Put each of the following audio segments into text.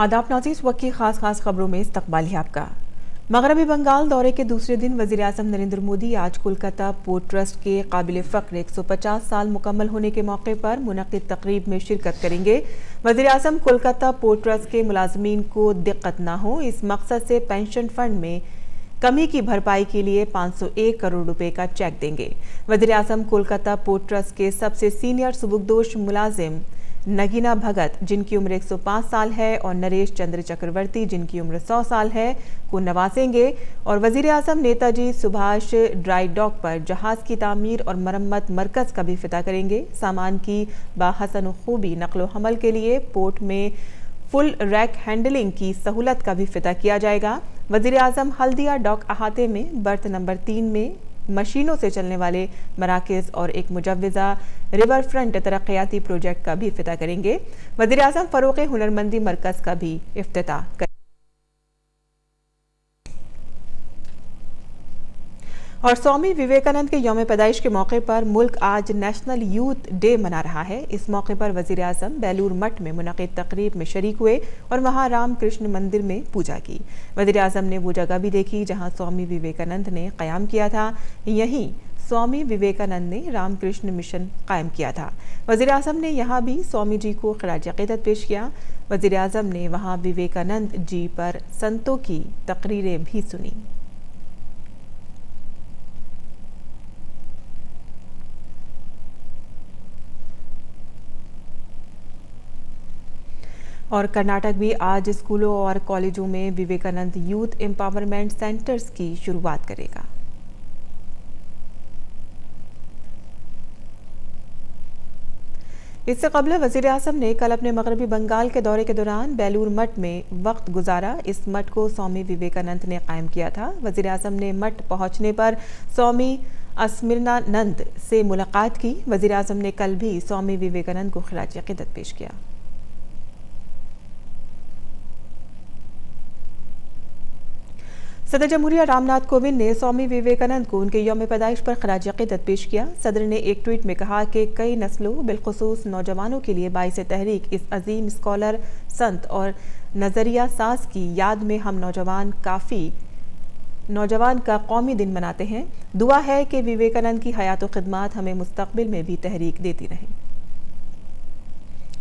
आदाब नाज़रीन, वक्त की खास खबरों में इस्तकबाल है आपका। मगरबी बंगाल दौरे के दूसरे दिन वज़ीर आज़म नरेंद्र मोदी आज कोलकाता पोर्ट ट्रस्ट के काबिल फ़ख्र 150 साल मुकम्मल होने के मौके पर मुनक़्क़िद तक़रीब में शिरकत करेंगे। वज़ीर आज़म कोलकाता पोर्ट ट्रस्ट के मुलाज़मीन को दिक्कत न हो, इस मकसद से पेंशन फ़ंड में कमी की भरपाई के लिए 501 करोड़ रुपए का चेक देंगे। वज़ीर आज़म कोलकाता पोर्ट ट्रस्ट के सबसे सीनियर सुबुकदोश मुलाजिम नगीना भगत, जिनकी उम्र 105 साल है, और नरेश चंद्र चक्रवर्ती, जिनकी उम्र 100 साल है, को नवाजेंगे और वज़ीर आज़म नेताजी सुभाष ड्राई डॉक पर जहाज़ की तामीर और मरम्मत मरकज़ का भी इफ्तिताह करेंगे। सामान की बाहसन खूबी नक़्ल व हमल के लिए पोर्ट में फुल रैक हैंडलिंग की सहूलत का भी इफ्तिताह किया जाएगा। वज़ीर आज़म हल्दिया डॉक अहाते में बर्थ नंबर 3 में मशीनों से चलने वाले मराकज़ और एक मुजव्वज़ा रिवर फ्रंट तरक्याती प्रोजेक्ट का भी इफ्तिताह करेंगे। वज़ीर आज़म फ़रोग़ हुनरमंदी मरकज़ का भी इफ्तिताह करेंगे। और स्वामी विवेकानंद के यौम पैदाइश के मौके पर मुल्क आज नेशनल यूथ डे मना रहा है। इस मौके पर वज़ीर आज़म बेलूर मठ में मुनक़्क़िद तक़रीब में शरीक हुए और वहाँ राम कृष्ण मंदिर में पूजा की। वज़ीर आज़म ने वो जगह भी देखी जहाँ स्वामी विवेकानंद ने क़याम किया था। यहीं स्वामी विवेकानंद ने रामकृष्ण मिशन कायम किया था। वज़ीर आज़म ने यहाँ भी स्वामी जी को ख़िराज अक़ीदत पेश किया। वज़ीर आज़म ने वहाँ विवेकानंद जी पर संतों की तकरीरें भी सुनी। और कर्नाटक भी आज स्कूलों और कॉलेजों में विवेकानंद यूथ एम्पावरमेंट सेंटर्स की शुरुआत करेगा। इससे कबल वज़ीर आज़म ने कल अपने मगरबी बंगाल के दौरे के दौरान बेलूर मठ में वक्त गुजारा। इस मठ को स्वामी विवेकानंद ने कायम किया था। वज़ीर आज़म ने मठ पहुंचने पर स्वामी अस्मिरनानंद से मुलाकात की। वज़ीर आज़म ने कल भी स्वामी विवेकानंद को ख़िराज अक़ीदत पेश किया। सदर जमहूरिया रामनाथ कोविंद ने स्वामी विवेकानंद को उनके यौम पैदाइश पर ख़िराज अक़ीदत पेश किया। सदर ने एक ट्वीट में कहा कि कई नस्लों बिलखुसूस नौजवानों के लिए बाइस तहरीक इस अजीम स्कॉलर, संत और नज़रिया साज की याद में हम नौजवान का कौमी दिन मनाते हैं। दुआ है कि विवेकानंद की हयात व खिदमात हमें मुस्तक़बिल में भी तहरीक देती रहें।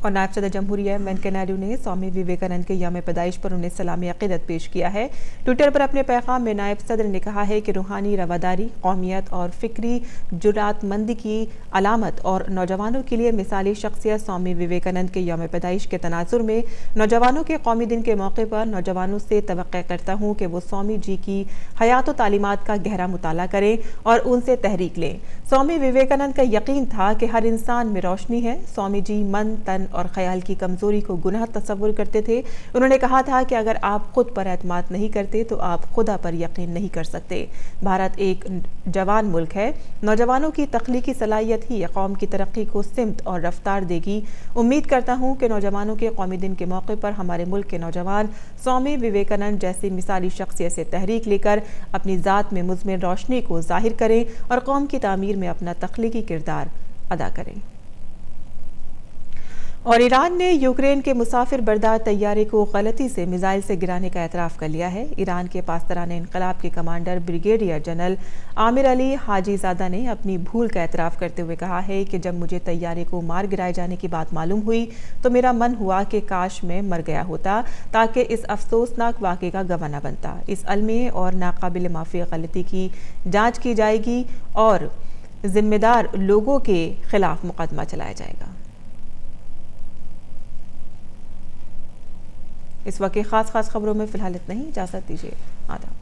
और नायब सदर जमहूरिया वेंकैया नायडू ने स्वामी विवेकानंद के यौम पैदाइश पर उन्हें सलामी अक़ीदत पेश किया है। ट्विटर पर अपने पैगाम में नायब सदर ने कहा है कि रूहानी रवादारी, कौमियत और फ़िक्री जुरातमंदी की अलामत और नौजवानों के लिए मिसाली शख्सियत स्वामी विवेकानंद के यौम पैदाइश के तनाजुर में नौजवानों के कौमी दिन के मौके पर नौजवानों से तवक्को करता हूँ कि वो स्वामी जी की हयात व तालीमात का गहरा मुताला करें और उनसे तहरीक लें। स्वामी विवेकानंद का यकीन था कि हर इंसान में रोशनी है। स्वामी जी मन, तन और ख्याल की कमजोरी को गुनाह तस्वुर करते थे। उन्होंने कहा था कि अगर आप खुद पर एतमाद नहीं करते तो आप खुदा पर यकीन नहीं कर सकते। भारत एक जवान मुल्क है। नौजवानों की तख्लीकी सलाहियत ही कौम की तरक्की को सिमत और रफ्तार देगी। उम्मीद करता हूँ कि नौजवानों के कौमी दिन के मौके पर हमारे मुल्क के नौजवान स्वामी विवेकानंद जैसी मिसाली शख्सियत से तहरीक लेकर अपनी ज़ात में मुज़मिर रोशनी को ज़ाहिर करें और कौम की तामीर में अपना तख्लीकी किरदार अदा करें। और ईरान ने यूक्रेन के मुसाफिर बरदार तैयारे को गलती से मिसाइल से गिराने का एतराफ़ कर लिया है। ईरान के पासदारान इनकलाब के commander brigadier general Amir Ali Hajizadeh ने अपनी भूल का एतराफ़ करते हुए कहा है कि जब मुझे तैयारे को मार गिराए जाने की बात मालूम हुई तो मेरा मन हुआ कि काश मैं मर गया होता ताकि इस अफसोसनाक वाक़े का गवाह न बनता। इस अलमी और नाकाबिल माफ़ी गलती की जाँच की जाएगी और जिम्मेदार लोगों के खिलाफ मुकदमा चलाया जाएगा। इस वक्त खास खबरों में फिलहाल इतना ही। इजाज़त दीजिए। आदाब।